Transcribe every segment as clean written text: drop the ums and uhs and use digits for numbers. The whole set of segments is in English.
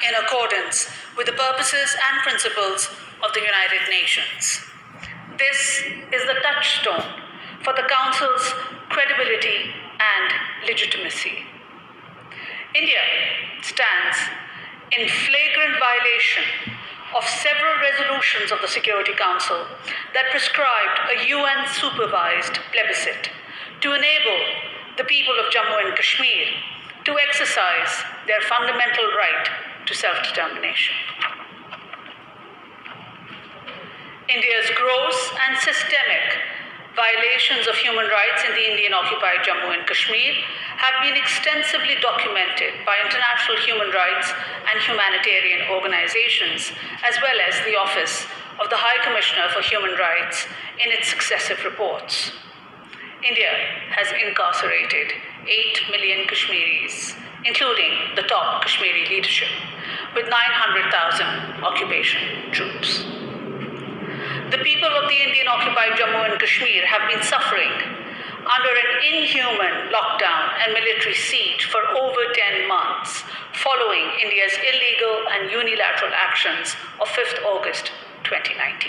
in accordance with the purposes and principles of the United Nations. This is the touchstone for the Council's credibility and legitimacy. India stands in flagrant violation of several resolutions of the Security Council that prescribed a UN-supervised plebiscite to enable the people of Jammu and Kashmir to exercise their fundamental right to self-determination. India's gross and systemic violations of human rights in the Indian-occupied Jammu and Kashmir have been extensively documented by international human rights and humanitarian organizations, as well as the Office of the High Commissioner for Human Rights in its successive reports. India has incarcerated 8 million Kashmiris, including the top Kashmiri leadership, with 900,000 occupation troops. The people of the Indian-occupied Jammu and Kashmir have been suffering under an inhuman lockdown and military siege for over 10 months following India's illegal and unilateral actions of 5th August 2019.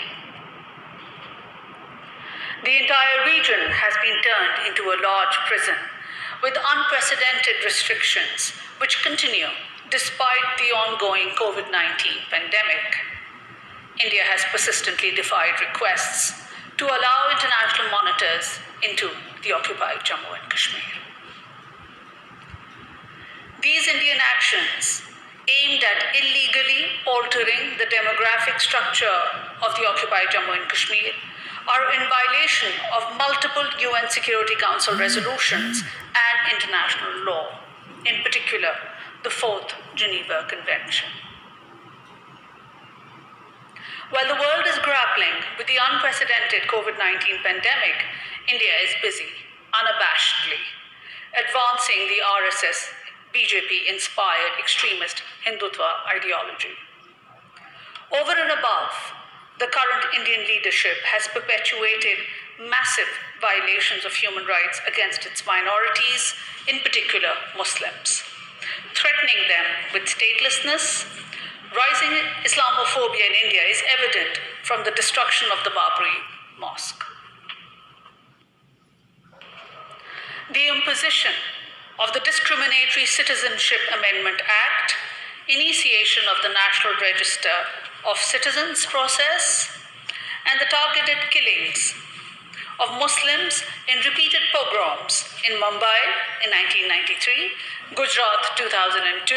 The entire region has been turned into a large prison with unprecedented restrictions which continue despite the ongoing COVID-19 pandemic. India has persistently defied requests to allow international monitors into the occupied Jammu and Kashmir. These Indian actions, aimed at illegally altering the demographic structure of the occupied Jammu and Kashmir, are in violation of multiple UN Security Council resolutions and international law, in particular, the 4th Geneva Convention. While the world is grappling with the unprecedented COVID-19 pandemic, India is busy, unabashedly, advancing the RSS BJP-inspired extremist Hindutva ideology. Over and above, the current Indian leadership has perpetuated massive violations of human rights against its minorities, in particular Muslims, threatening them with statelessness. Rising Islamophobia in India is evident from the destruction of the Babri Mosque. The imposition of the Discriminatory Citizenship Amendment Act, initiation of the National Register of Citizens process, and the targeted killings of Muslims in repeated pogroms in Mumbai in 1993, Gujarat 2002,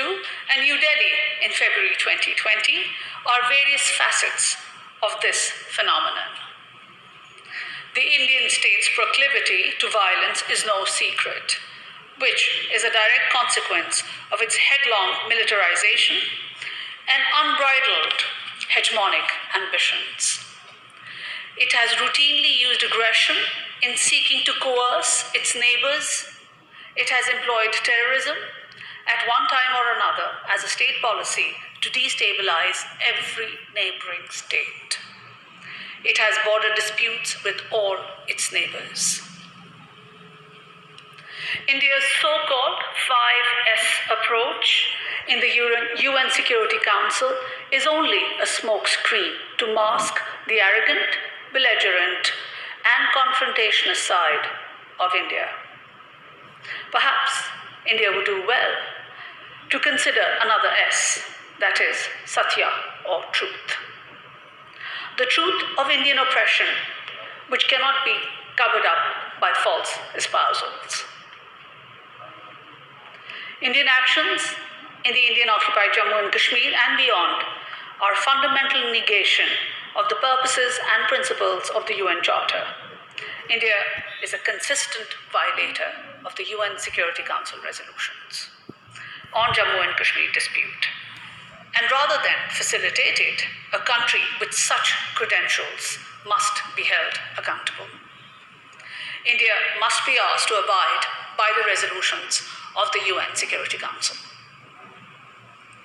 and New Delhi in February 2020 are various facets of this phenomenon. The Indian state's proclivity to violence is no secret, which is a direct consequence of its headlong militarization and unbridled hegemonic ambitions. It has routinely used aggression in seeking to coerce its neighbors. It has employed terrorism at one time or another as a state policy to destabilize every neighboring state. It has border disputes with all its neighbors. India's so-called 5S approach in the UN Security Council is only a smokescreen to mask the arrogant, belligerent, and confrontationist side of India. Perhaps India would do well to consider another S, that is, Satya or truth. The truth of Indian oppression, which cannot be covered up by false espousals. Indian actions in the Indian-occupied Jammu and Kashmir and beyond are fundamental negation of the purposes and principles of the UN Charter. India is a consistent violator of the UN Security Council resolutions on Jammu and Kashmir dispute. And rather than facilitate it, a country with such credentials must be held accountable. India must be asked to abide by the resolutions of the UN Security Council.